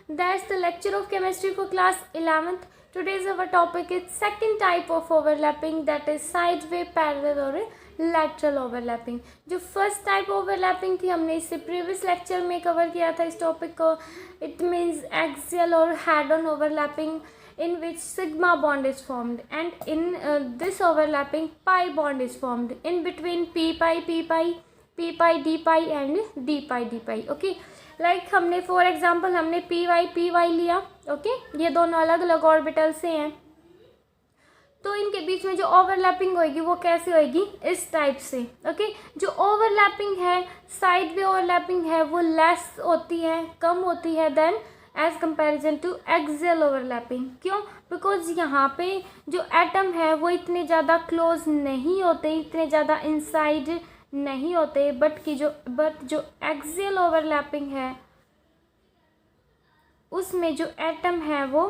That's the lecture of chemistry for class 11th. Today's our topic is second type of overlapping, that is sideway, parallel और lateral overlapping. जो first type overlapping थी हमने इससे previous lecture में cover किया था इस topic को. It means axial or head-on overlapping in which sigma bond is formed, and in this overlapping pi bond is formed in between p pi d pi and d pi. Okay, like हमने for example हमने P Y लिया. Okay, ये दोनों अलग अलग orbital से हैं, तो इनके बीच में जो ओवरलैपिंग होएगी वो कैसे होएगी, इस टाइप से. ओके, जो ओवरलैपिंग है, साइड वे ओवरलैपिंग है, वो लेस होती है, कम होती है then as comparison to axial overlapping. क्यों? बिकॉज यहाँ पे जो एटम है वो इतने ज़्यादा क्लोज नहीं होते, इतने ज़्यादा इनसाइड नहीं होते, बट जो एक्सियल ओवरलैपिंग है उसमें जो एटम है वो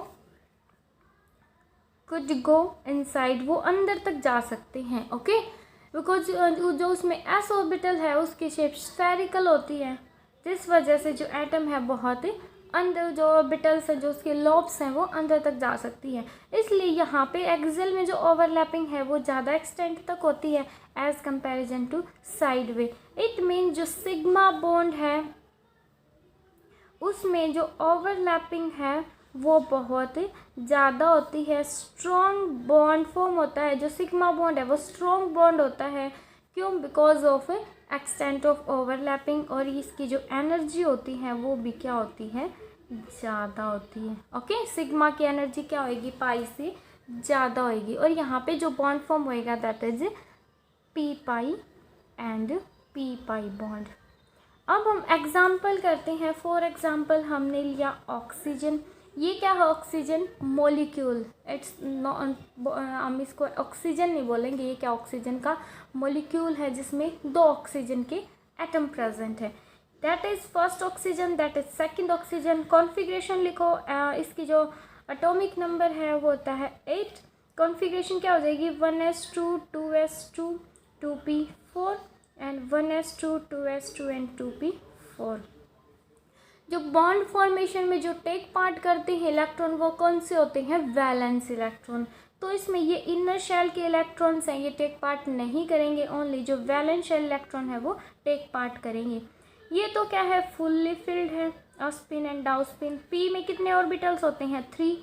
कुछ गो इनसाइड, वो अंदर तक जा सकते हैं. ओके, बिकॉज जो उसमें एस ऑर्बिटल है उसकी शेप स्फेरिकल होती है, जिस वजह से जो एटम है बहुत अंदर, जो ऑर्बिटल्स है, जो उसके लॉब्स हैं वो अंदर तक जा सकती है. इसलिए यहाँ पे एक्सियल में जो ओवरलैपिंग है वो ज़्यादा एक्सटेंट तक होती है as comparison to side way. It mean जो सिग्मा बॉन्ड है उसमें जो ओवरलैपिंग है वो बहुत ज़्यादा होती है. स्ट्रॉन्ग बॉन्ड फॉर्म होता है, जो सिग्मा बॉन्ड है वो स्ट्रॉन्ग बॉन्ड होता है. क्यों? Because of extent of overlapping, और इसकी जो एनर्जी होती है वो भी क्या होती है, ज़्यादा होती है. ओके, सिग्मा की एनर्जी क्या होएगी, पाई से ज़्यादा होएगी. और यहाँ पे जो बॉन्ड फॉर्म होएगा that is P pi and P pi bond. अब हम एग्जाम्पल करते हैं. फॉर एग्जाम्पल हमने लिया ऑक्सीजन. ये क्या है, ऑक्सीजन मॉलिक्यूल. इट्स हम इसको ऑक्सीजन नहीं बोलेंगे, ये क्या ऑक्सीजन का मॉलिक्यूल है जिसमें 2 ऑक्सीजन के एटम प्रेजेंट है. That is first oxygen, that is second oxygen. Configuration लिखो. इसकी जो एटॉमिक नंबर है वो होता है 8. कॉन्फ़िगरेशन क्या हो जाएगी, 1s2 2s2 2p4 and 1s2 2s2 and 2p4. जो बॉन्ड फॉर्मेशन में जो टेक पार्ट करते हैं इलेक्ट्रॉन, वो कौन से होते हैं, वैलेंस इलेक्ट्रॉन. तो इसमें ये इनर शेल के इलेक्ट्रॉन्स हैं, ये टेक पार्ट नहीं करेंगे, ओनली जो वैलेंस शेल इलेक्ट्रॉन है वो टेक पार्ट करेंगे. ये तो क्या है, फुल्ली फिल्ड है, spin and down spin. P में कितने ऑर्बिटल्स होते हैं, 3.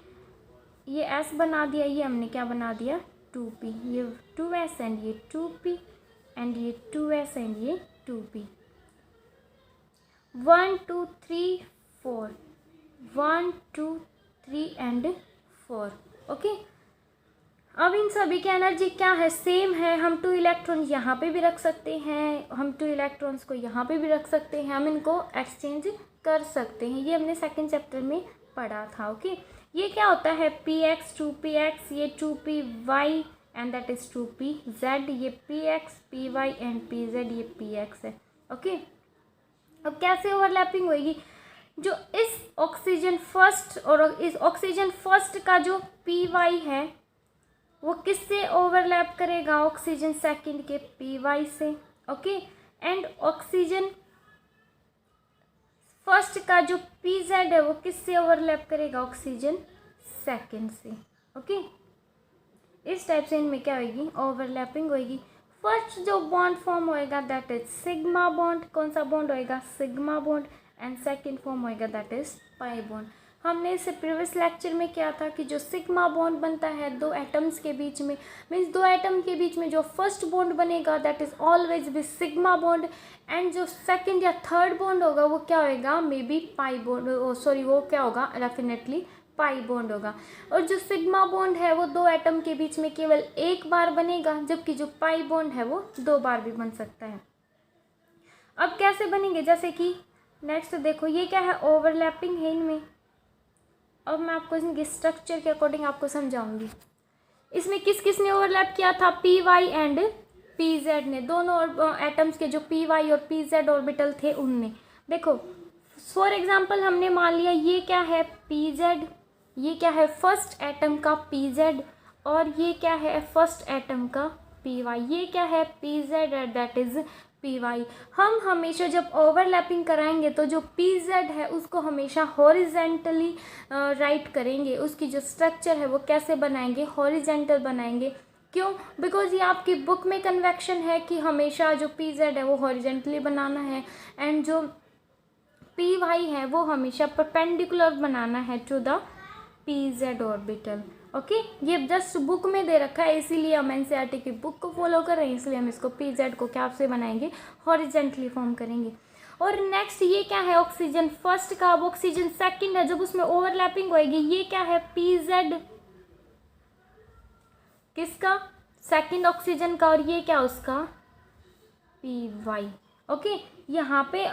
ये एस बना दिया, ये हमने क्या बना दिया, 2p. ये 2s एंड ये 2p एंड ये 2s एंड ये 2p. 1 2 3 4 1 2 3 एंड 4. ओके, अब इन सभी की एनर्जी क्या है, सेम है. हम 2 इलेक्ट्रॉन यहाँ पे भी रख सकते हैं, हम 2 इलेक्ट्रॉन्स को यहाँ पे भी रख सकते हैं, हम इनको एक्सचेंज कर सकते हैं. ये हमने सेकंड चैप्टर में पढ़ा था. ओके, ये क्या होता है, px 2px, ये 2py and that is 2pz, ये px py एंड pz, ये px है. ओके, अब कैसे ओवरलैपिंग होएगी, जो इस ऑक्सीजन फर्स्ट और इस ऑक्सीजन फर्स्ट का जो पी वाई है वो किससे ओवरलैप करेगा, ऑक्सीजन सेकंड के पी वाई से. ओके, एंड ऑक्सीजन फर्स्ट का जो पी जेड है वो किससे ओवरलैप करेगा, ऑक्सीजन सेकंड से. ओके, इस टाइप से इनमें क्या होगी, ओवरलैपिंग होएगी. फर्स्ट जो बॉन्ड फॉर्म होएगा दैट इज सिग्मा बॉन्ड. कौन सा बॉन्ड होएगा, sigma bond. And second form होएगा दैट इज पाई बॉन्ड. हमने इससे प्रीवियस लेक्चर में क्या था कि जो सिग्मा बॉन्ड बनता है 2 एटम्स के बीच में, मीन्स 2 एटम के बीच में जो फर्स्ट बॉन्ड बनेगा that is always with sigma bond, and जो सेकंड या थर्ड बॉन्ड होगा वो क्या होएगा, may be pi bond, sorry वो क्या होगा, डेफिनेटली पाई बॉन्ड होगा. और जो सिग्मा बॉन्ड है वो 2 एटम के बीच में केवल एक बार बनेगा, जबकि जो पाई बॉन्ड है वो 2 बार भी बन सकता है. अब कैसे बनेंगे, जैसे कि नेक्स्ट देखो, ये क्या है, ओवरलैपिंग है इनमें. अब मैं आपको इनके स्ट्रक्चर के अकॉर्डिंग आपको समझाऊंगी. इसमें किस किस ने ओवरलैप किया था, P Y and P Z ने. दोनों एटम्स के जो पी वाई और पी जेड ऑर्बिटल थे उनने. देखो फॉर एग्जांपल हमने मान लिया ये क्या है, पी जेड, ये क्या है, फर्स्ट एटम का पी जेड, और ये क्या है, फर्स्ट एटम का पी वाई. ये क्या है, P Z that is P Y. हम हमेशा जब ओवरलैपिंग कराएंगे तो जो पी जेड है उसको हमेशा हॉरिजेंटली राइट करेंगे। उसकी जो स्ट्रक्चर है वो कैसे बनाएंगे, हॉरिजेंटल बनाएंगे। क्यों? बिकॉज ये आपकी बुक में कन्वेक्शन है कि हमेशा जो पी जेड है वो हॉरिजेंटली बनाना है, एंड जो पी वाई है वो हमेशा परपेंडिकुलर बनाना है to the P Z orbital. Okay, ये जस्ट बुक में दे रखा है, इसीलिए हम एनसीईआरटी की बुक को फॉलो कर रहे हैं, इसलिए हम इसको पी जेड को क्या से बनाएंगे, हॉरिजेंटली फॉर्म करेंगे। और नेक्स्ट ये क्या है, ऑक्सीजन फर्स्ट का, अब ऑक्सीजन सेकंड है, जब उसमें ओवरलैपिंग होएगी, ये क्या है, पी जेड किसका, सेकंड ऑक्सीजन का, और ये क्या उसका, पी वाई। ओके, यहाँ पे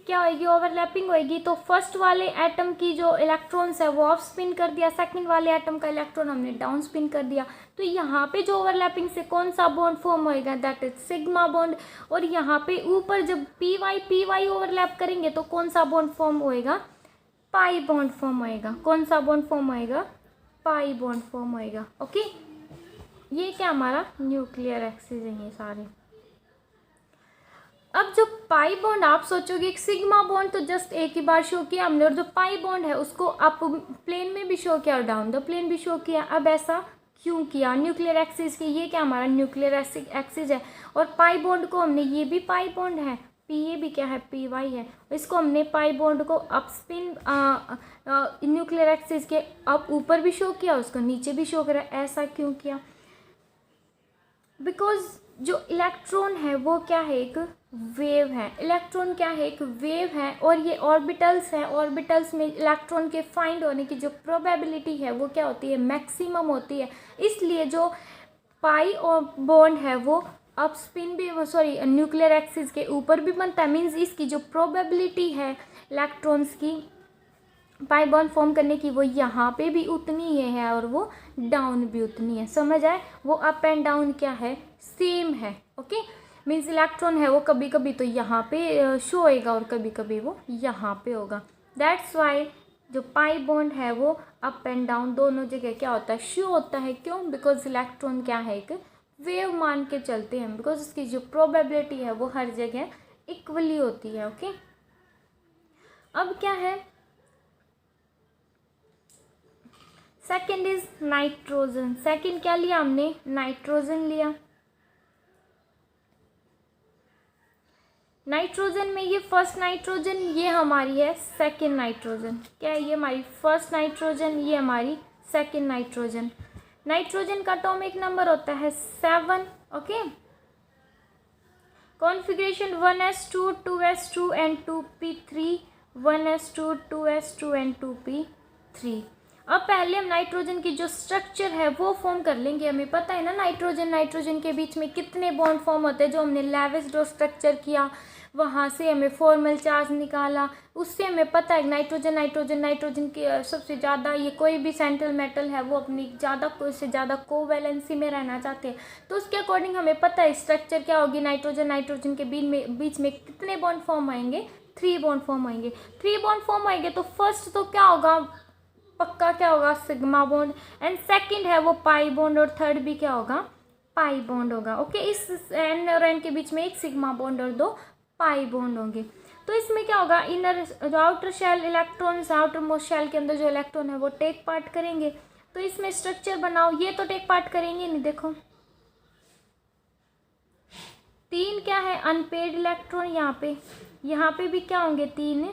क्या होएगी, ओवरलैपिंग होएगी, तो फर्स्ट वाले एटम की जो इलेक्ट्रॉन्स है वो ऑफ स्पिन कर दिया, सेकंड वाले एटम का इलेक्ट्रॉन हमने डाउन स्पिन कर दिया। तो यहाँ पे जो ओवरलैपिंग से कौन सा बॉन्ड फॉर्म होएगा, दैट इज सिग्मा बॉन्ड। और यहाँ पे ऊपर जब पी वाई ओवरलैप करेंगे तो कौन सा बॉन्ड फॉर्म होएगा, पाई बॉन्ड फॉर्म होएगा। कौन सा बॉन्ड फॉर्म होएगा, पाई बॉन्ड फॉर्म होएगा। ओके, ये क्या हमारा न्यूक्लियर एक्सिस है ये सारे। अब जो पाई बॉन्ड आप सोचोगे एक सिग्मा बॉन्ड तो जस्ट एक ही बार शो किया हमने, और जो पाई बॉन्ड है उसको अप प्लेन में भी शो किया और डाउन द प्लेन भी शो किया। अब ऐसा क्यों किया, न्यूक्लियर एक्सिस की, ये क्या हमारा न्यूक्लियर एक्सिस है, और पाई बॉन्ड को हमने, ये भी पाई बॉन्ड है, ये भी क्या है, पी वाई है, इसको हमने पाई बॉन्ड को अप स्पिन न्यूक्लियर एक्सिस के अब ऊपर भी शो किया, उसको नीचे भी शो करा। ऐसा क्यों किया, बिकॉज जो इलेक्ट्रॉन है वो क्या है, एक वेव है। इलेक्ट्रॉन क्या है, एक वेव है, और ये ऑर्बिटल्स हैं, ऑर्बिटल्स में इलेक्ट्रॉन के फाइंड होने की जो प्रोबेबिलिटी है वो क्या होती है, मैक्सिमम होती है। इसलिए जो पाई और बॉन्ड है वो अप स्पिन भी, सॉरी न्यूक्लियर एक्सिस के ऊपर भी बनता है, मीन्स इसकी जो प्रोबेबिलिटी है इलेक्ट्रॉन्स की पाई बॉन्ड फॉर्म करने की वो यहाँ पे भी उतनी ही है और वो डाउन भी उतनी है। समझ आए, वो अप एंड डाउन क्या है, सेम है। ओके, मीन्स इलेक्ट्रॉन है वो कभी कभी तो यहाँ पे शो होएगा और कभी कभी वो यहाँ पे होगा। दैट्स वाई जो पाई बॉन्ड है वो अप एंड डाउन दोनों जगह क्या होता है, शो होता है। क्यों, बिकॉज इलेक्ट्रॉन क्या है, एक वेव मान के चलते हैं, बिकॉज उसकी जो प्रोबेबिलिटी है वो हर जगह इक्वली होती है। ओके, अब क्या है, सेकेंड इज नाइट्रोजन। सेकेंड क्या लिया हमने, नाइट्रोजन लिया। नाइट्रोजन में ये फर्स्ट नाइट्रोजन, ये हमारी है सेकेंड नाइट्रोजन। क्या है, ये हमारी फर्स्ट नाइट्रोजन, ये हमारी सेकेंड नाइट्रोजन। नाइट्रोजन का एटॉमिक नंबर होता है 7। Okay, configuration 1s2 2s2 and 2p3, 1s2 2s2 and 2p3। अब पहले हम नाइट्रोजन की जो स्ट्रक्चर है वो फॉर्म कर लेंगे। हमें पता है ना नाइट्रोजन के बीच में कितने बॉन्ड फॉर्म होते हैं, जो हमने लेविस-डॉ स्ट्रक्चर किया, वहाँ से हमें फॉर्मल चार्ज निकाला, उससे हमें पता है नाइट्रोजन की सबसे ज़्यादा, ये कोई भी सेंट्रल मेटल है वो अपनी से ज़्यादा कोवैलेंसी में रहना चाहते हैं, तो उसके अकॉर्डिंग हमें पता है स्ट्रक्चर क्या होगी। नाइट्रोजन के बीच में कितने बॉन्ड फॉर्म आएंगे, 3 बॉन्ड फॉर्म आएंगे। 3 बॉन्ड फॉर्म आएंगे तो फर्स्ट तो क्या होगा, पक्का क्या होगा, सिग्मा बॉन्ड, एंड सेकंड है वो पाई बॉन्ड, और थर्ड भी क्या होगा, पाई बॉन्ड होगा। ओके, इस एन और एन के बीच में एक सिग्मा बॉन्ड और 2 पाई बॉन्ड होंगे। तो इसमें क्या होगा, इनर जो outer shell electrons, outer most shell के अंदर जो इलेक्ट्रॉन है वो टेक पार्ट करेंगे। तो इसमें स्ट्रक्चर बनाओ, ये तो टेक पार्ट करेंगे नहीं। देखो 3 क्या है, अनपेड इलेक्ट्रॉन, यहाँ पे भी क्या होंगे, 3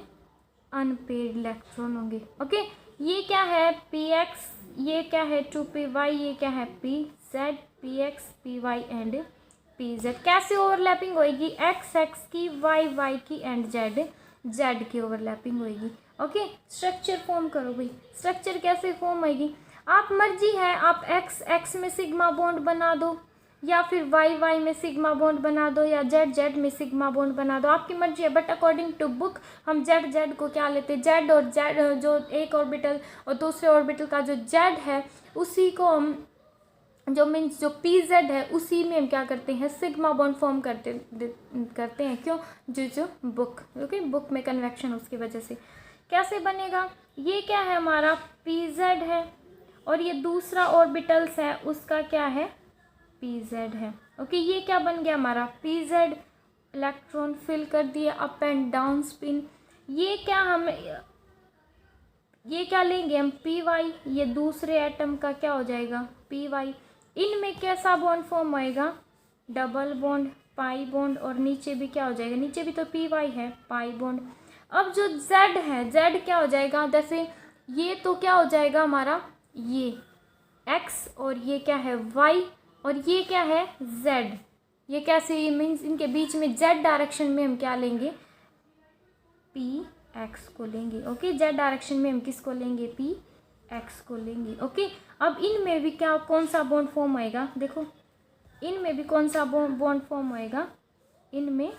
अनपेड इलेक्ट्रॉन होंगे। ओके, ये क्या है, px, ये क्या है 2py, ये क्या है pz, px py and pz। कैसे ओवरलैपिंग होएगी, x की, y की एंड z की ओवरलैपिंग होएगी। ओके, स्ट्रक्चर फॉर्म करो भाई। स्ट्रक्चर कैसे फॉर्म होएगी, आप मर्जी है, आप x में सिग्मा बॉन्ड बना दो, या फिर y में सिग्मा बॉन्ड बना दो, या z में सिग्मा बॉन्ड बना दो, आपकी मर्जी है। बट अकॉर्डिंग टू बुक हम z को क्या लेते हैं, z और z जो एक ऑर्बिटल और दूसरे ऑर्बिटल का जो z है उसी को हम जो मीन्स जो pz है उसी में हम क्या करते हैं, सिग्मा बॉन्ड फॉर्म करते हैं। क्यों, जो बुक, ओके, बुक में कन्वेक्शन उसकी वजह से। कैसे बनेगा, ये क्या है हमारा pz है, और ये दूसरा ऑर्बिटल्स है उसका क्या है pz है। ओके, ये क्या बन गया हमारा pz, इलेक्ट्रॉन फिल कर दिए अप एंड डाउन स्पिन। ये क्या लेंगे हम, पी वाई, ये दूसरे एटम का क्या हो जाएगा, पी वाई। इनमें कैसा बॉन्ड फॉर्म होएगा, डबल बॉन्ड, पाई बॉन्ड, और नीचे भी क्या हो जाएगा, नीचे भी तो पी वाई है, पाई बॉन्ड। अब जो जेड है, जेड क्या हो जाएगा, जैसे ये तो क्या हो जाएगा हमारा, ये एक्स, और ये क्या है वाई, और ये क्या है जेड। ये कैसे, मीन्स इनके बीच में जेड डायरेक्शन में हम क्या लेंगे, पी एक्स को लेंगे। ओके, जेड डायरेक्शन में हम किसको लेंगे, पी एक्स को लेंगे। ओके, अब इनमें भी क्या, कौन सा बॉन्ड फॉर्म होएगा, देखो इनमें भी कौन सा बॉन्ड फॉर्म होएगा, इनमें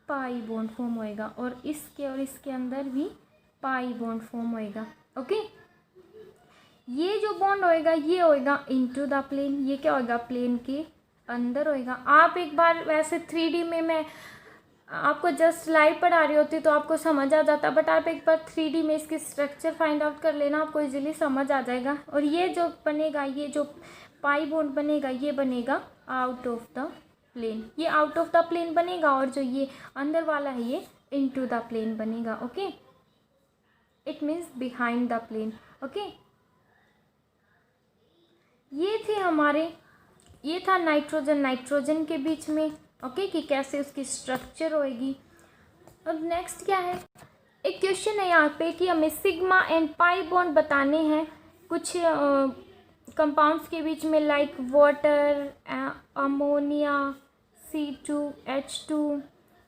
पाई बॉन्ड फॉर्म होएगा, और इसके अंदर भी पाई बॉन्ड फॉर्म होएगा। ओके, ये जो बॉन्ड होएगा ये होएगा इनटू द प्लेन, ये क्या होएगा, प्लेन के अंदर होएगा। आप एक बार वैसे 3D में मैं आपको जस्ट लाइव पढ़ा रही होती तो आपको समझ आ जाता, बट आप एक बार 3D में इसकी स्ट्रक्चर फाइंड आउट कर लेना, आपको इजीली समझ आ जाएगा। और ये जो बनेगा, ये जो पाई बॉन्ड बनेगा, ये बनेगा आउट ऑफ द प्लेन, ये आउट ऑफ द प्लेन बनेगा, और जो ये अंदर वाला है ये इनटू द प्लेन बनेगा। Okay, it means behind the plane. Okay, ये था नाइट्रोजन के बीच में। ओके, कि कैसे उसकी स्ट्रक्चर होएगी। अब नेक्स्ट क्या है, एक क्वेश्चन है यहाँ पे कि हमें सिग्मा एंड पाई बॉन्ड बताने हैं कुछ कंपाउंड्स के बीच में, like water, ammonia, C2H2।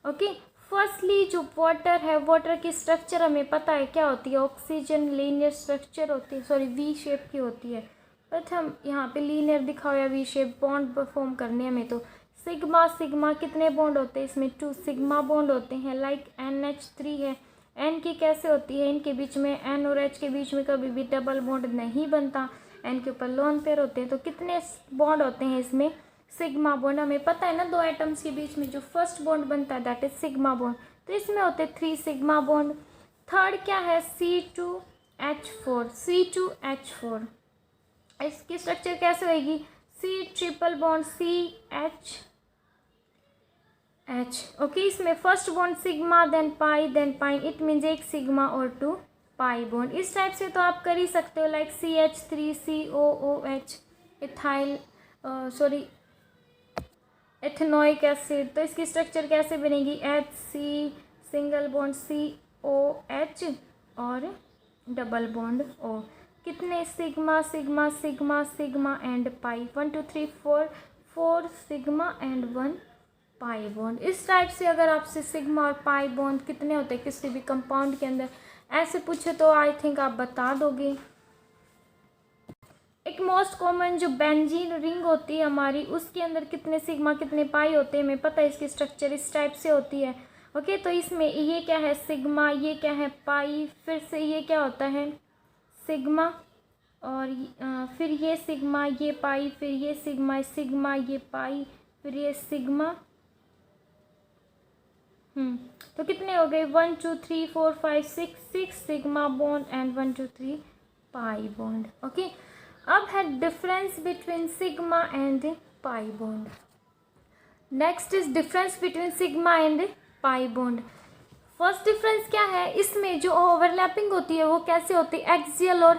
Okay, firstly जो वाटर है, वाटर की स्ट्रक्चर हमें पता है क्या होती है, ऑक्सीजन लीनियर स्ट्रक्चर होती है, सॉरी वी शेप की होती है, बट हम यहाँ पे लीनियर दिखा हुआ वी शेप बॉन्ड परफॉर्म करने में। तो सिग्मा कितने बॉन्ड होते हैं, इसमें 2 सिग्मा बॉन्ड होते हैं, लाइक NH3 है, N की कैसे होती है, इनके बीच में N और H के बीच में कभी भी डबल बॉन्ड नहीं बनता, N के ऊपर लोन पेयर होते हैं। तो कितने बॉन्ड होते हैं इसमें, सिग्मा बॉन्ड, हमें पता है ना, 2 एटम्स के बीच में जो फर्स्ट बॉन्ड बनता है दैट इज सिग्मा बॉन्ड, तो इसमें होते हैं 3 सिग्मा बॉन्ड। थर्ड क्या है, C2H4, इसकी स्ट्रक्चर कैसे होगी, C triple bond CH। Okay, इसमें first bond sigma then pi, it means एक सिग्मा और 2 पाई बॉन्ड। इस टाइप से तो आप कर ही सकते हो, like CH3COOH, ethyl ethanoic acid, तो इसकी स्ट्रक्चर कैसे बनेगी, HC सिंगल बॉन्ड COH और डबल बॉन्ड O। कितने sigma and pi, 1 2 3 4 sigma and 1 pi bond. इस टाइप से अगर आपसे सिग्मा और पाई बॉन्ड कितने होते हैं किसी भी कंपाउंड के अंदर ऐसे पूछे तो आई थिंक आप बता दोगे। एक मोस्ट कॉमन जो बेंजीन रिंग होती है हमारी, उसके अंदर कितने सिग्मा कितने पाई होते हैं, हमें पता है इसकी स्ट्रक्चर इस टाइप से होती है। ओके, तो इसमें ये क्या है सिग्मा, ये क्या है पाई, फिर से ये क्या होता है सिग्मा, और फिर ये सिग्मा, ये पाई, फिर ये सिग्मा ये पाई, फिर ये सिग्मा। तो कितने हो गए, 1 2 3 4 5 6 sigma bond and 1 2 3 pi bond. Okay, अब है difference between sigma and pi bond. Next is difference between sigma and pi bond. First difference क्या है, इसमें जो ओवरलैपिंग होती है वो कैसे होती है, एक्सियल और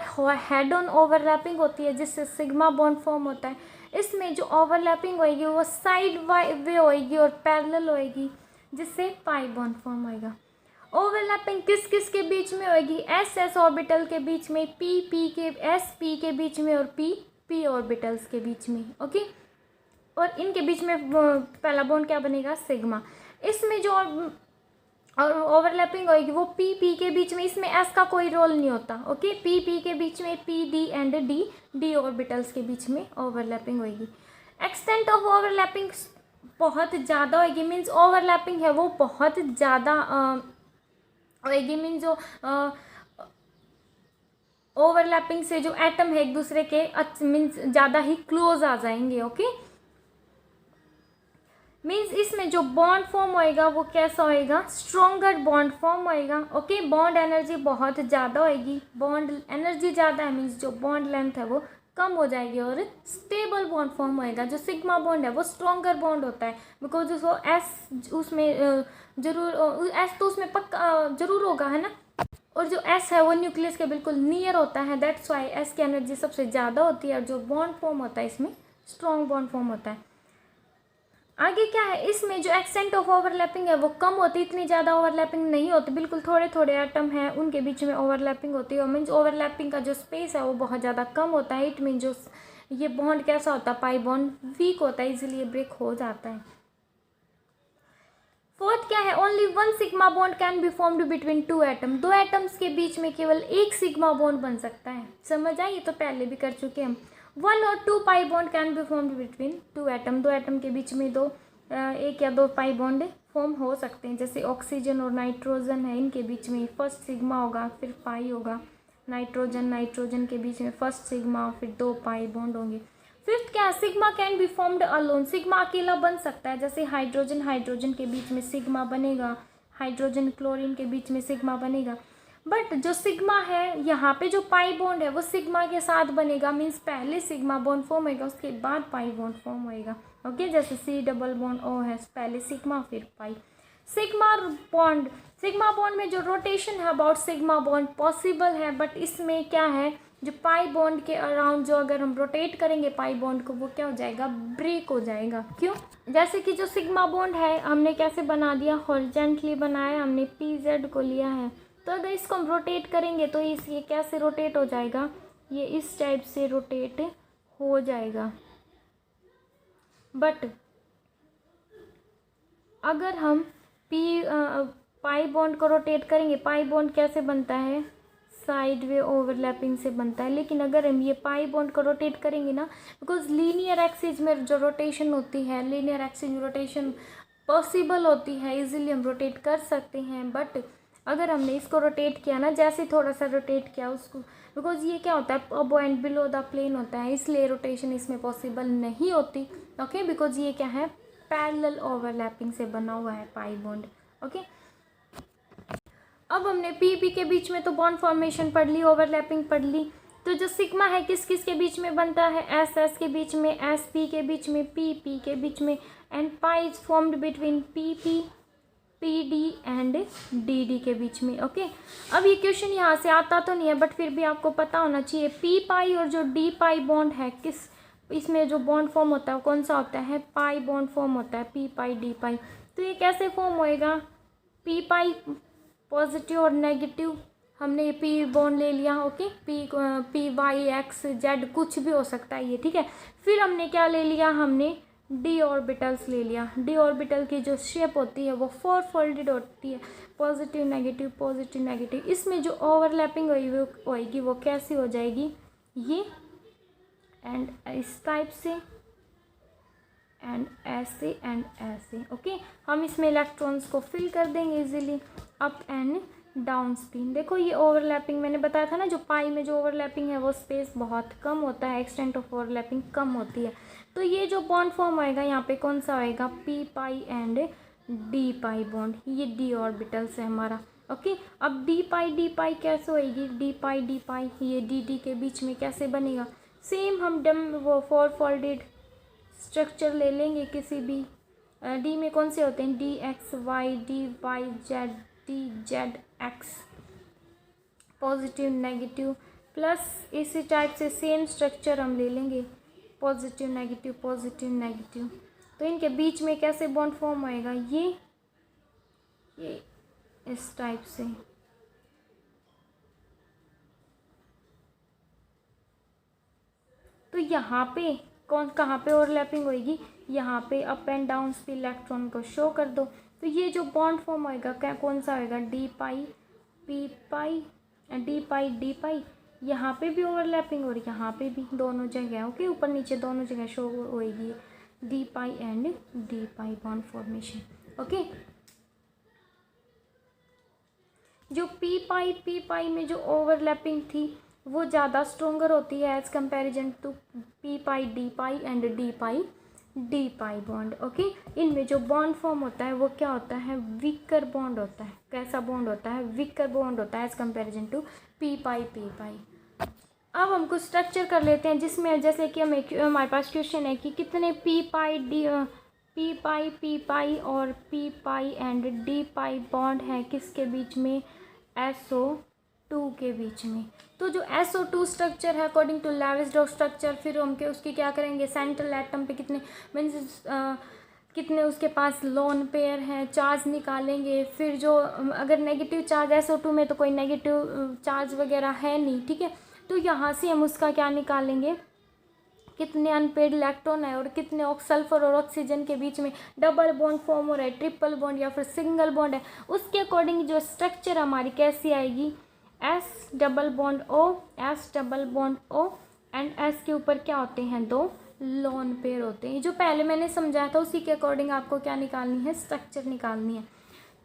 हेड ऑन ओवरलैपिंग होती है जिससे सिग्मा बॉन्ड फॉर्म होता है। इसमें जो ओवरलैपिंग होएगी वो साइड वे होएगी और पैरेलल होएगी जिससे पाई बॉन्ड फॉर्म होएगा। ओवरलैपिंग किस किस के बीच में होएगी, S ऑर्बिटल के बीच में, S के बीच में और P ऑर्बिटल्स के बीच में। ओके, और इनके बीच में पहला बॉन्ड क्या बनेगा सिग्मा। इसमें जो और ओवरलैपिंग होएगी वो P के बीच में, इसमें S का कोई रोल नहीं होता। ओके, P के बीच में P D and D orbitals के बीच में ओवरलैपिंग होएगी। एक्सटेंट ऑफ ओवरलैपिंग बहुत ज़्यादा होएगी, मीन्स ओवरलैपिंग है वो बहुत ज़्यादा होएगी, मीन्स जो ओवरलैपिंग से जो एटम है एक दूसरे के मीन्स ज़्यादा ही क्लोज आ जाएंगे। ओके, मीन्स इसमें जो बॉन्ड फॉर्म होएगा वो कैसा होएगा, स्ट्रॉन्गर बॉन्ड फॉर्म होएगा। ओके, बॉन्ड एनर्जी बहुत ज़्यादा होएगी, बॉन्ड एनर्जी ज़्यादा है मीन्स जो बॉन्ड लेंथ है वो कम हो जाएगी और स्टेबल बॉन्ड फॉर्म होएगा। जो सिग्मा बॉन्ड है वो स्ट्रॉन्गर बॉन्ड होता है, बिकॉज उसको एस उसमें जरूर एस तो उसमें पक्का जरूर होगा, है ना। और जो एस है वो न्यूक्लियस के बिल्कुल नियर होता है, दैट्स वाई एस की एनर्जी सबसे ज़्यादा होती है और जो बॉन्ड फॉर्म होता है इसमें स्ट्रॉन्ग बॉन्ड फॉर्म होता है। आगे क्या है, इसमें जो एक्सटेंट ऑफ ओवरलैपिंग है वो कम होती है, इतनी ज़्यादा ओवरलैपिंग नहीं होती, बिल्कुल थोड़े थोड़े एटम हैं उनके बीच में ओवरलैपिंग होती है। और मीन्स ओवरलैपिंग का जो स्पेस है वो बहुत ज़्यादा कम होता है। इट मीन जो ये बॉन्ड कैसा होता है, पाई बॉन्ड वीक होता है, इजीली ब्रेक हो जाता है। फोर्थ क्या है, only one sigma bond can be formed between two atom. दो एटम्स के बीच में केवल एक सिग्मा बॉन्ड बन सकता है। समझ आई, ये तो पहले भी कर चुके हम। 1 और 2 pi bond can be formed between two atom. दो एटम के बीच में एक या दो पाई बॉन्ड फॉर्म हो सकते हैं। जैसे ऑक्सीजन और नाइट्रोजन है, इनके बीच में फर्स्ट सिग्मा होगा फिर पाई होगा। नाइट्रोजन के बीच में फर्स्ट सिग्मा फिर 2 पाई बॉन्ड होंगे। फिफ्थ क्या है, sigma can be formed alone. Sigma अकेला बन सकता है, जैसे हाइड्रोजन के बीच में सिग्मा बनेगा, हाइड्रोजन क्लोरीन के बीच में सिग्मा बनेगा। बट जो सिग्मा है यहाँ पे जो पाई बॉन्ड है वो सिग्मा के साथ बनेगा, मीन्स पहले सिग्मा बॉन्ड फॉर्म होएगा उसके बाद पाई बॉन्ड फॉर्म होएगा। ओके, जैसे C डबल बॉन्ड O है, पहले सिग्मा फिर पाई। सिग्मा बॉन्ड में जो रोटेशन है अबाउट सिग्मा बॉन्ड पॉसिबल है, बट इसमें क्या है, जो पाई बॉन्ड के अराउंड जो अगर हम रोटेट करेंगे पाई बॉन्ड को, वो क्या हो जाएगा, ब्रेक हो जाएगा। क्यों, जैसे कि जो सिग्मा बॉन्ड है हमने कैसे बना दिया, हॉरिजॉन्टली बनाया, हमने PZ को लिया है। तो अगर इसको हम रोटेट करेंगे तो ये कैसे रोटेट हो जाएगा, ये इस टाइप से रोटेट हो जाएगा। बट अगर हम पाई बॉन्ड को रोटेट करेंगे, पाई बॉन्ड कैसे बनता है, साइड वे ओवरलैपिंग से बनता है। लेकिन अगर हम ये पाई बॉन्ड को रोटेट करेंगे ना, बिकॉज लीनियर एक्सिस में जो रोटेशन होती है, लीनियर एक्सिस में रोटेशन पॉसिबल होती है, इजीली हम रोटेट कर सकते हैं। बट अगर हमने इसको रोटेट किया ना, जैसे थोड़ा सा रोटेट किया उसको, बिकॉज ये क्या होता है, above and below the plane होता है, इसलिए रोटेशन इसमें पॉसिबल नहीं होती। ओके, बिकॉज ये क्या है, पैरेलल ओवरलैपिंग से बना हुआ है पाई बॉन्ड। ओके, अब हमने पी के बीच में तो बॉन्ड फॉर्मेशन पढ़ ली, ओवरलैपिंग पढ़ ली। तो जो सिग्मा है किस किस के बीच में बनता है, एस के बीच में, SP के बीच में, PP के बीच में, and pi is formed between PP, PD and DD के बीच में। ओके, अब ये क्वेश्चन यहाँ से आता तो नहीं है, बट फिर भी आपको पता होना चाहिए P पाई और जो D पाई बॉन्ड है, किस इसमें जो बॉन्ड फॉर्म होता है कौन सा होता है, पाई बॉन्ड फॉर्म होता है, P पाई D पाई। तो ये कैसे फॉर्म होएगा, P पाई पॉजिटिव और नेगेटिव, हमने ये P बॉन्ड ले लिया। Okay, P Y X Z कुछ भी हो सकता है ये, ठीक है। फिर हमने क्या ले लिया, हमने D ऑर्बिटल्स ले लिया। D ऑर्बिटल की जो शेप होती है वो 4 फोल्डेड होती है, पॉजिटिव नेगेटिव पॉजिटिव नेगेटिव। इसमें जो ओवरलैपिंग होएगी वो कैसी हो जाएगी, ये एंड इस टाइप से, एंड ऐसे एंड ऐसे। ओके, हम इसमें इलेक्ट्रॉन्स को फिल कर देंगे easily, up and down spin. देखो ये ओवरलैपिंग मैंने बताया था ना, जो पाई में जो ओवरलैपिंग है वो स्पेस बहुत कम होता है, एक्सटेंट ऑफ ओवरलैपिंग कम होती है। तो ये जो बॉन्ड फॉर्म होएगा यहाँ पे कौन सा होएगा, P pi and D pi bond, ये D ऑर्बिटल्स है हमारा। ओके, अब D पाई कैसे होएगी, D पाई ये D के बीच में कैसे बनेगा, सेम हम वो 4 फोल्डेड स्ट्रक्चर ले लेंगे किसी भी। D में कौन से होते हैं, DXY, DY Z, DZ X, positive negative plus, इसी टाइप से सेम स्ट्रक्चर हम ले लेंगे, पॉजिटिव नेगेटिव। तो इनके बीच में कैसे बॉन्ड फॉर्म होएगा, ये इस टाइप से। तो यहाँ पे कहाँ पे ओवरलैपिंग होएगी, यहाँ पे अप एंड डाउन पे इलेक्ट्रॉन को शो कर दो। तो ये जो बॉन्ड फॉर्म होएगा क्या कौन सा होएगा, D पाई P पाई, D पाई, यहाँ पे भी ओवरलैपिंग और यहाँ पे भी, दोनों जगह। ओके, ऊपर नीचे दोनों जगह शो होएगी D pi and D pi bond formation. Okay, जो P पाई में जो ओवरलैपिंग थी वो ज़्यादा स्ट्रोंगर होती है as comparison to P pi D pi and D pi bond. Okay, इनमें जो बॉन्ड फॉर्म होता है वो क्या होता है, वीकर बॉन्ड होता है। कैसा बॉन्ड होता है, वीकर बॉन्ड होता है एज कंपैरिजन टू P पाई। अब हम कुछ स्ट्रक्चर कर लेते हैं जिसमें जैसे कि हमारे पास क्वेश्चन है कि कितने पी पाई और P pi and D pi bond है किसके बीच में, SO2 के बीच में। तो जो SO2 स्ट्रक्चर है अकॉर्डिंग टू लेविस-डॉक स्ट्रक्चर, फिर हम उसकी क्या करेंगे, सेंट्रल एटम पे कितने मीन्स कितने उसके पास लोन पेयर हैं, चार्ज निकालेंगे। फिर जो अगर नेगेटिव चार्ज SO2 में तो कोई नेगेटिव चार्ज वगैरह है नहीं, ठीक है। तो यहाँ से हम उसका क्या निकालेंगे, कितने अनपेड इलेक्ट्रॉन है और कितने सल्फर और ऑक्सीजन के बीच में डबल बॉन्ड फॉर्म हो रहा है, ट्रिपल बॉन्ड या फिर सिंगल बॉन्ड है। उसके अकॉर्डिंग जो स्ट्रक्चर हमारी कैसी आएगी, S double bond O, S double bond O and S के ऊपर क्या होते हैं, 2 लोन पेयर होते हैं। जो पहले मैंने समझाया था उसी के अकॉर्डिंग आपको क्या निकालनी है, स्ट्रक्चर निकालनी है।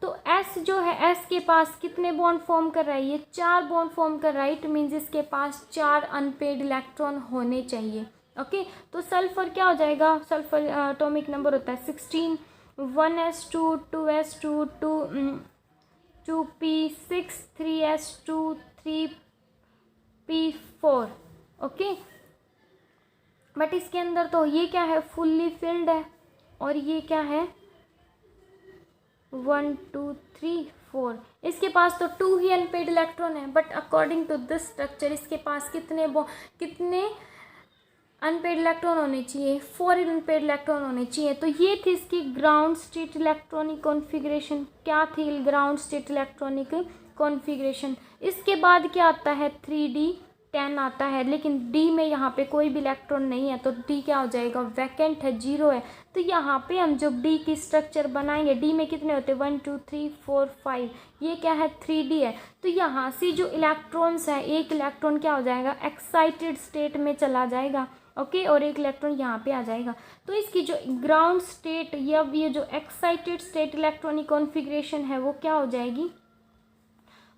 तो S जो है, S के पास कितने बॉन्ड फॉर्म कर रहा है, ये 4 बॉन्ड फॉर्म कर रहा है। इट मीन्स इसके पास 4 अनपेड इलेक्ट्रॉन होने चाहिए। ओके तो सल्फर क्या हो जाएगा, सल्फर एटॉमिक नंबर होता है 16, 1s2 2s2 2p6 3s2 3p4। Okay but इसके अंदर तो ये क्या है, फुल्ली फिल्ड है और ये क्या है 1 2 3 4। इसके पास तो 2 ही अनपेड इलेक्ट्रॉन है, but according to this structure इसके पास कितने अनपेड इलेक्ट्रॉन होने चाहिए, 4 अनपेड इलेक्ट्रॉन होने चाहिए। तो ये थी इसकी ग्राउंड स्टेट इलेक्ट्रॉनिक कॉन्फ़िगरेशन। क्या थी ग्राउंड स्टेट इलेक्ट्रॉनिक कॉन्फ़िगरेशन। इसके बाद क्या आता है, 3d10 आता है, लेकिन d में यहाँ पे कोई भी इलेक्ट्रॉन नहीं है, तो d क्या हो जाएगा, वैकेंट है, 0 है। तो यहाँ पे हम जब d की स्ट्रक्चर बनाएंगे, d में कितने होते हैं 1 2 3 4 5, ये क्या है 3d है। तो यहाँ से जो इलेक्ट्रॉन्स है, एक इलेक्ट्रॉन क्या हो जाएगा, एक्साइटेड स्टेट में चला जाएगा। ओके और एक इलेक्ट्रॉन यहाँ पे आ जाएगा। तो इसकी जो ग्राउंड स्टेट या ये जो एक्साइटेड स्टेट इलेक्ट्रॉनिक कॉन्फ़िगरेशन है वो क्या हो जाएगी,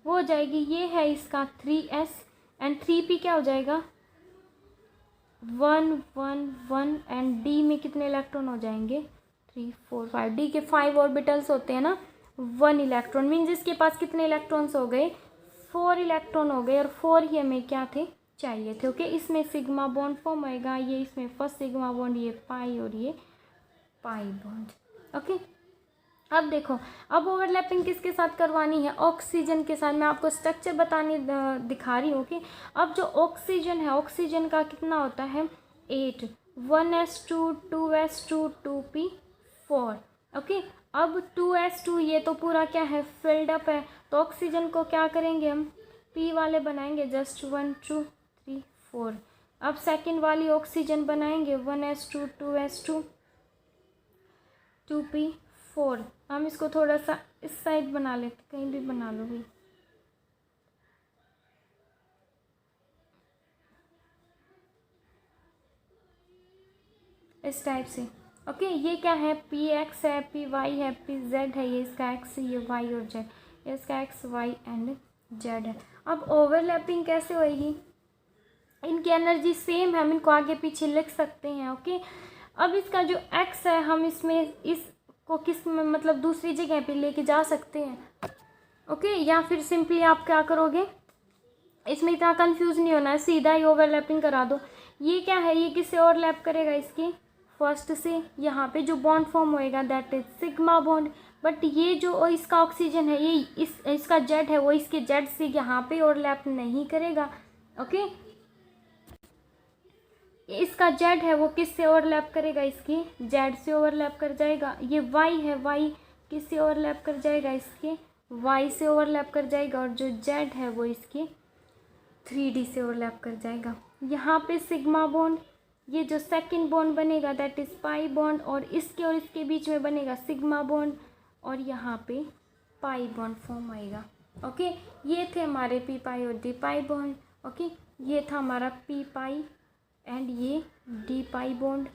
वो हो जाएगी, ये है इसका 3s एंड 3p क्या हो जाएगा 1 1 1 एंड d में कितने इलेक्ट्रॉन हो जाएंगे 3 4 5। d के 5 ऑर्बिटल्स होते हैं ना, 1 इलेक्ट्रॉन मीन्स इसके पास कितने इलेक्ट्रॉन्स हो गए, 4 इलेक्ट्रॉन हो गए और 4 ही हमें क्या थे, चाहिए थे। ओके इसमें सिग्मा बॉन्ड फॉर्म होएगा, ये इसमें फर्स्ट सिग्मा बॉन्ड, ये पाई और ये पाई बॉन्ड। ओके अब देखो, अब ओवरलैपिंग किसके साथ करवानी है, ऑक्सीजन के साथ। मैं आपको स्ट्रक्चर बताने दिखा रही हूँ। ओके अब जो ऑक्सीजन है, ऑक्सीजन का कितना होता है 8, 1s2 2s2 2p4। ओके अब 2s2 ये तो पूरा क्या है, फिल्ड अप है। तो ऑक्सीजन को क्या करेंगे हम, p वाले बनाएंगे, जस्ट 1 2 3 4। अब सेकंड वाली ऑक्सीजन बनाएंगे 1s2 2s2 2p4। हम इसको थोड़ा सा इस साइड बना लेते, कहीं भी बना लो भाई। इस टाइप से। ओके ये क्या है, px है, py है, pz है, ये इसका x, ये y और z, ये इसका x y एंड z है। अब ओवरलैपिंग कैसे होएगी, इनकी एनर्जी सेम है, हम इनको आगे पीछे लिख सकते हैं। ओके अब इसका जो x है, हम इसमें इसको किस में मतलब दूसरी जगह पे लेके जा सकते हैं। ओके या फिर सिंपली आप क्या करोगे, इसमें इतना कंफ्यूज नहीं होना है, सीधा ही ओवरलैपिंग करा दो। ये क्या है, ये किससे ओवरलैप करेगा, इसके फर्स्ट से। यहाँ पे जो बॉन्ड फॉर्म होएगा that is sigma bond. But ये जो इसका ऑक्सीजन है, ये इसका जेड है, वो इसके जेड से यहाँ पे ओवरलैप नहीं करेगा। ओके इसका जेड है वो किससे ओवरलैप करेगा, इसके जेड से ओवरलैप कर जाएगा। ये वाई है, वाई किससे ओवरलैप कर जाएगा, इसके वाई से ओवरलैप कर जाएगा। और जो जेड है वो इसके 3d से ओवरलैप कर जाएगा। यहाँ पे सिग्मा बॉन्ड, ये जो सेकंड बॉन्ड बनेगा दैट इज पाई बॉन्ड, और इसके बीच में बनेगा सिग्मा बॉन्ड, और यहाँ पे पाई बॉन्ड फॉर्म आएगा। ओके ये थे हमारे पी पाई और डी पाई बॉन्ड। ओके ये था हमारा पी पाई एंड ये डी पाई बॉन्ड,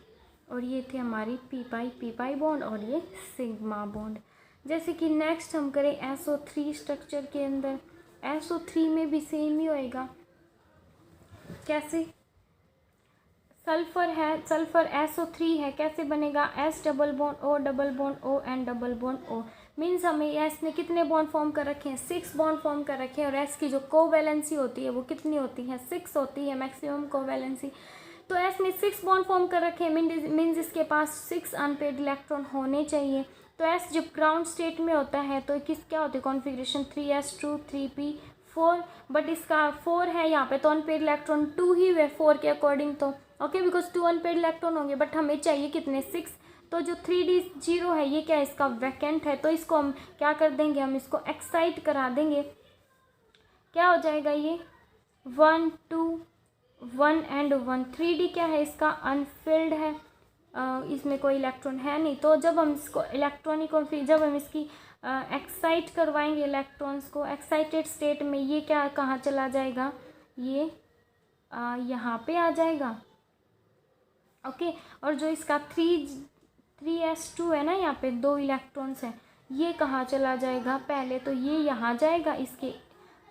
और ये थे हमारी पी पाई बॉन्ड और ये सिग्मा बॉन्ड। जैसे कि नेक्स्ट हम करें SO3 स्ट्रक्चर के अंदर, SO3 में भी सेम ही होएगा। कैसे, सल्फर है, सल्फर SO3 है, कैसे बनेगा, S double bond O double bond O and double bond O। Means हमें एस ने कितने बॉन्ड फॉर्म कर रखे हैं, 6 बॉन्ड फॉर्म कर रखे हैं, और एस की जो कोवैलेंसी होती है वो कितनी होती है, 6 होती है मैक्सिमम कोवैलेंसी। तो एस ने 6 बॉन्ड फॉर्म कर रखे हैं, मीन्स इसके पास 6 अनपेड इलेक्ट्रॉन होने चाहिए। तो एस जब ग्राउंड स्टेट में होता है तो किस क्या होती है कॉन्फ़िगरेशन, 3s2 3p4, बट इसका 4 है यहाँ पे, तो अनपेड इलेक्ट्रॉन 2 ही हुए 4 के अकॉर्डिंग, तो ओके बिकॉज 2 अनपेड इलेक्ट्रॉन होंगे, बट हमें चाहिए कितने, 6। तो जो 3d0 है ये क्या है, इसका वैकेंट है, तो इसको हम क्या कर देंगे, हम इसको एक्साइट करा देंगे। क्या हो जाएगा ये 1 2 1 एंड 1। 3d क्या है, इसका अनफिल्ड है, इसमें कोई इलेक्ट्रॉन है नहीं। तो जब हम इसको इलेक्ट्रॉनिक और फिर जब हम इसकी एक्साइट करवाएंगे इलेक्ट्रॉन्स को एक्साइटेड स्टेट में, ये क्या कहाँ चला जाएगा, ये यहाँ पे आ जाएगा। ओके और जो इसका 3s2 है ना, यहाँ पे 2 इलेक्ट्रॉन्स हैं, ये कहाँ चला जाएगा, पहले तो ये यहाँ जाएगा इसके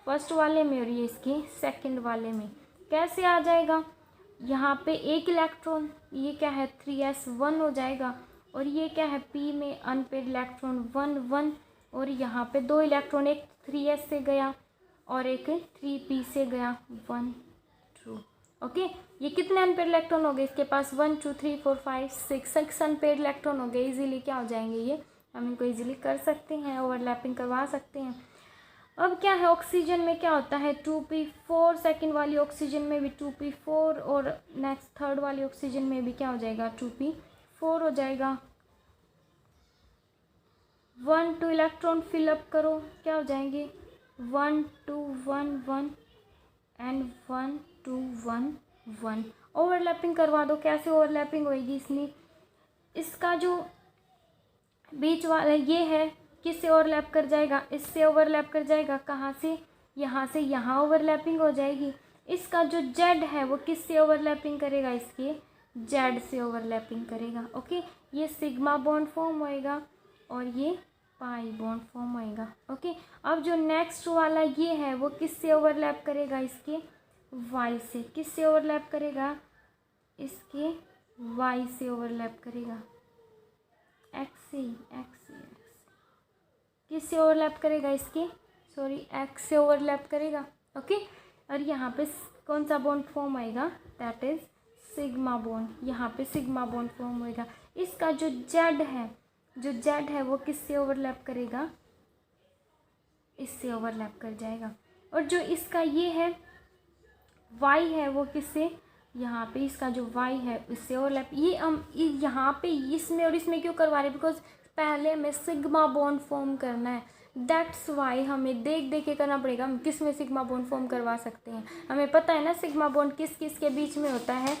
फर्स्ट वाले में और ये इसके सेकंड वाले में। कैसे आ जाएगा, यहाँ पे 1 इलेक्ट्रॉन, ये क्या है 3s1 हो जाएगा, और ये क्या है p में अनपेड इलेक्ट्रॉन 1 1, और यहाँ पे 2 इलेक्ट्रॉन, एक 3s से गया और एक 3p से गया 1 2। ओके ये कितने अनपेड इलेक्ट्रॉन हो गए, इसके पास 1 2 3 4 5 6 अनपेड इलेक्ट्रॉन हो गए। इजीली क्या हो जाएंगे ये, हम इनको इजीली कर सकते हैं, ओवरलैपिंग करवा सकते हैं। अब क्या है, ऑक्सीजन में क्या होता है 2p4, सेकंड वाली ऑक्सीजन में भी 2p4, और नेक्स्ट थर्ड वाली ऑक्सीजन में भी क्या हो जाएगा 2p4 हो जाएगा। 1 2 इलेक्ट्रॉन फिलअप करो, क्या हो जाएंगे 1 2 1 1 एंड 1 2 1 1। ओवरलैपिंग करवा दो, कैसे ओवरलैपिंग होएगी इसमें, इसका जो बीच वाला ये है किससे ओवरलैप कर जाएगा, इससे ओवरलैप कर जाएगा, कहाँ से यहाँ ओवरलैपिंग हो जाएगी। इसका जो जेड है वो किससे ओवरलैपिंग करेगा, इसके जेड से ओवरलैपिंग करेगा। ओके ये सिग्मा बॉन्ड फॉर्म होएगा और ये पाई बॉन्ड फॉर्म होएगा। ओके अब जो नेक्स्ट वाला ये है वो किससे ओवरलैप करेगा, इसके वाई से। किससे ओवरलैप करेगा, इसके वाई से ओवरलैप करेगा, एक्स से किससे ओवरलैप करेगा, इसके एक्स से ओवरलैप करेगा। ओके और यहाँ पे कौन सा बॉन्ड फॉर्म आएगा, दैट इज सिग्मा बॉन्ड। यहाँ पे सिग्मा बॉन्ड फॉर्म होएगा। इसका जो जेड है वो किससे ओवरलैप करेगा, इससे ओवरलैप कर जाएगा। और जो इसका ये है वाई है वो किससे, यहाँ पे इसका जो वाई है इससे ओवरलैप। ये हम यहाँ पे इसमें और इसमें क्यों करवा रहे हैं, बिकॉज पहले हमें सिग्मा बॉन्ड फॉर्म करना है, दैट्स वाई हमें देख के करना पड़ेगा हम किस में सिग्मा बॉन्ड फॉर्म करवा सकते हैं। हमें पता है ना सिग्मा बॉन्ड किस किस के बीच में होता है,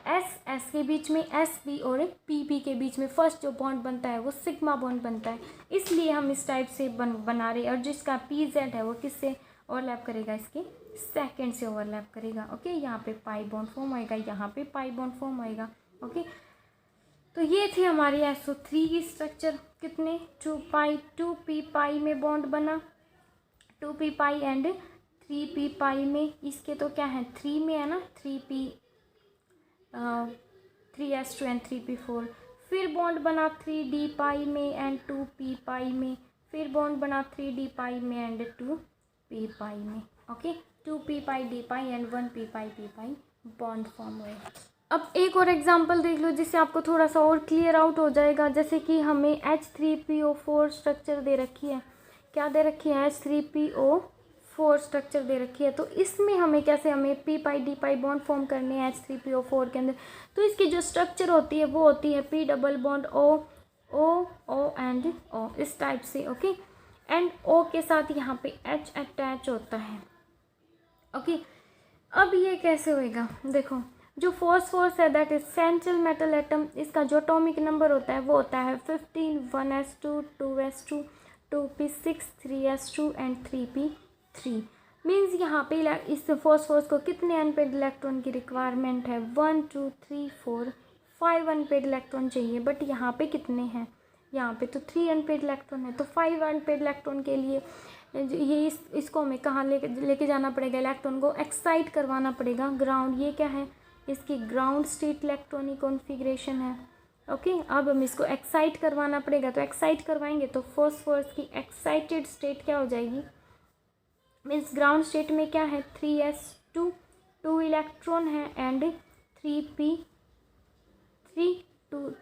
एस के बीच में, एस पी और पी के बीच में फर्स्ट जो बॉन्ड बनता है वो सिग्मा बॉन्ड बनता है, इसलिए हम इस टाइप से बना रहे हैं। और जिसका पी जेड है वो किससे ओवरलैप करेगा, इसके सेकंड से ओवरलैप करेगा। ओके यहाँ पे पाई बॉन्ड फॉर्म होएगा, यहाँ पे पाई बॉन्ड फॉर्म होएगा। ओके तो ये थी हमारी SO3 की स्ट्रक्चर। कितने 2p पाई में बॉन्ड बना, 2p पाई एंड 3p पाई में। इसके तो क्या है 3 में है ना, 3s2 एंड 3p4। फिर बॉन्ड बना 3d पाई में एंड 2p पाई में। फिर बॉन्ड बना 3d पाई में एंड 2p पाई में। Okay 2p pi d pi and 1p pi p pi bond form हुए। अब एक और एग्जांपल देख लो जिससे आपको थोड़ा सा और क्लियर आउट हो जाएगा। जैसे कि हमें H3PO4 स्ट्रक्चर दे रखी है, क्या दे रखी है H3PO4 स्ट्रक्चर दे रखी है। तो इसमें हमें कैसे, हमें p pi d pi bond form करने हैं H3PO4 के अंदर। तो इसकी जो स्ट्रक्चर होती है वो होती है p double bond O and O इस टाइप से। ओके एंड O के साथ यहाँ पे H अटैच होता है। ओके अब ये कैसे होएगा, देखो जो फॉस्फोरस है that is central metal atom, इसका जो एटॉमिक नंबर होता है वो होता है 15, 1s2, 2s2, 2p6, 3s2 and 3p3। Means यहाँ पे इस फॉस्फोरस को कितने अनपेड इलेक्ट्रॉन की रिक्वायरमेंट है, 1 2 3 4 5 अनपेड इलेक्ट्रॉन चाहिए। बट यहाँ पे कितने हैं, यहाँ पे तो 3 अनपेड इलेक्ट्रॉन है। तो 5 अनपेड इलेक्ट्रॉन के लिए ये इसको हमें कहाँ लेके जाना पड़ेगा, इलेक्ट्रॉन को एक्साइट करवाना पड़ेगा। ग्राउंड, ये क्या है, इसकी ग्राउंड स्टेट इलेक्ट्रॉनिक कॉन्फ़िगरेशन है। ओके, अब हम इसको एक्साइट करवाना पड़ेगा, तो एक्साइट करवाएंगे तो फॉस्फोरस की एक्साइटेड स्टेट क्या हो जाएगी, मीन्स ग्राउंड स्टेट में क्या है 3s2, 2 इलेक्ट्रॉन है एंड 3p3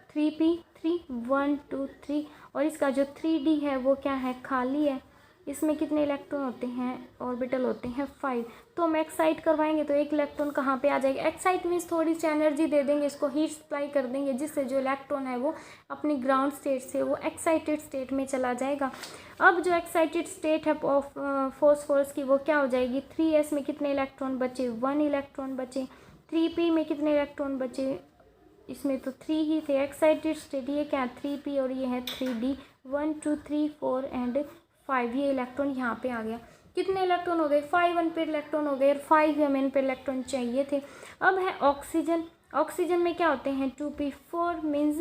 3p3 1 2 3, और इसका जो 3d है वो क्या है, खाली है। इसमें कितने इलेक्ट्रॉन होते हैं, ऑर्बिटल होते हैं 5। तो हम एक्साइट करवाएंगे तो एक इलेक्ट्रॉन कहाँ पे आ जाएगा, एक्साइट मीन्स थोड़ी सी एनर्जी दे देंगे, इसको हीट सप्लाई कर देंगे, जिससे जो इलेक्ट्रॉन है वो अपनी ग्राउंड स्टेट से वो एक्साइटेड स्टेट में चला जाएगा। अब जो एक्साइटेड स्टेट है ऑफ फॉस्फोरस की वो क्या हो जाएगी, 3s में कितने इलेक्ट्रॉन बचे, 1 इलेक्ट्रॉन बचे, 3p में कितने इलेक्ट्रॉन बचे, इसमें तो 3 ही थे, एक्साइटेड स्टेट ये क्या है 3p और ये है 3d, 1 2 3 4 एंड 5, ये इलेक्ट्रॉन यहाँ पे आ गया। कितने इलेक्ट्रॉन हो गए, 5 अनपेड इलेक्ट्रॉन हो गए और 5 हमें अनपेड इलेक्ट्रॉन चाहिए थे। अब है ऑक्सीजन, ऑक्सीजन में क्या होते हैं 2p4 मीन्स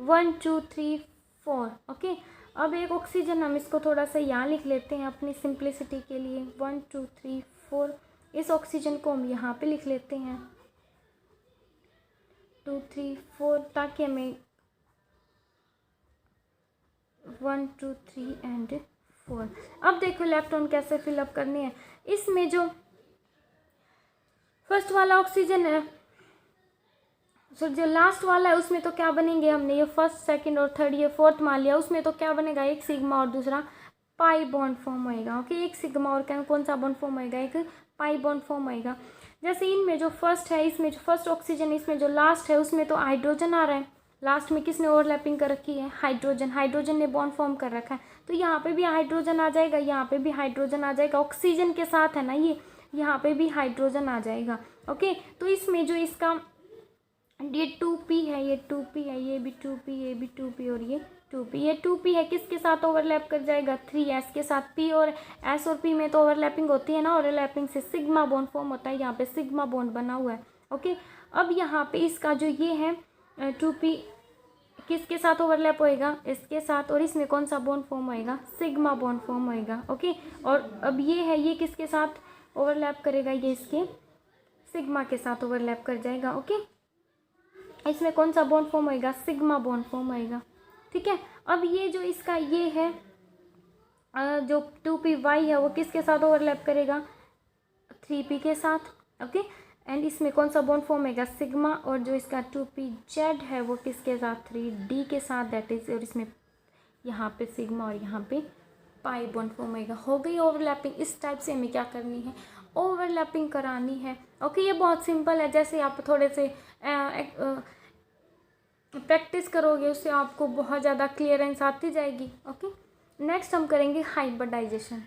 1 2 3 4। ओके, अब एक ऑक्सीजन हम इसको थोड़ा सा यहाँ लिख लेते हैं अपनी सिंप्लिसिटी के लिए, 1 2 3 4। इस ऑक्सीजन को हम यहाँ पे लिख लेते हैं 2 3 4, ताकि हमें 1 2 3 एंड 4। अब देखो इलेक्ट्रॉन कैसे फिलअप करने हैं। इसमें जो फर्स्ट वाला ऑक्सीजन है, सो जो लास्ट वाला है उसमें तो क्या बनेंगे, हमने ये फर्स्ट सेकंड और थर्ड ये फोर्थ मान लिया, उसमें तो क्या बनेगा, एक सिग्मा और दूसरा पाई बॉन्ड फॉर्म होएगा। ओके, एक सिग्मा और कौन सा बॉन्ड फॉर्म होएगा, एक पाई बॉन्ड फॉर्म होएगा। जैसे इनमें जो फर्स्ट है, इसमें जो फर्स्ट ऑक्सीजन, इसमें जो लास्ट है उसमें तो हाइड्रोजन आ रहा है, लास्ट में किसने ओवरलैपिंग कर रखी है, हाइड्रोजन, हाइड्रोजन ने बॉन्ड फॉर्म कर रखा है, तो यहाँ पे भी हाइड्रोजन आ जाएगा, यहाँ पे भी हाइड्रोजन आ जाएगा, ऑक्सीजन के साथ है ना ये, यहाँ पे भी हाइड्रोजन आ जाएगा। ओके, तो इसमें जो इसका ये 2p है, ये 2p है, ये भी 2p, ये भी 2p और ये 2p, ये 2p है, किसके साथ ओवरलैप कर जाएगा, 3s के साथ। p और s और p में तो ओवरलैपिंग होती है ना, ओवरलैपिंग से सिग्मा बॉन्ड फॉर्म होता है, यहाँ पे सिग्मा बॉन्ड बना हुआ है। ओके, अब यहाँ पे इसका जो ये है 2p किसके साथ ओवरलैप होएगा, इसके साथ, और इसमें कौन सा बॉन्ड फॉर्म होएगा, सिग्मा बॉन्ड फॉर्म होएगा। ओके, और अब ये है, ये किसके साथ ओवरलैप करेगा, ये इसके सिग्मा के साथ ओवरलैप कर जाएगा। ओके, इसमें कौन सा बॉन्ड फॉर्म होएगा, सिग्मा बॉन्ड फॉर्म होएगा। ठीक है, अब ये जो इसका ये है जो 2py है वो किसके साथ ओवरलैप करेगा, 3p के साथ। ओके, एंड इसमें कौन सा बॉन्ड फॉर्म होएगा, सिग्मा, और जो इसका 2pz है वो किसके साथ, 3d के साथ, दैट इज, और इसमें यहाँ पे सिग्मा और यहाँ पे पाई बॉन्ड फॉर्म होएगा। हो गई ओवरलैपिंग। इस टाइप से हमें क्या करनी है, ओवरलैपिंग करानी है। ओके, ये बहुत सिंपल है, जैसे आप थोड़े से प्रैक्टिस करोगे उससे आपको बहुत ज़्यादा क्लियरेंस आती जाएगी। ओके, नेक्स्ट हम करेंगे हाइब्रिडाइजेशन।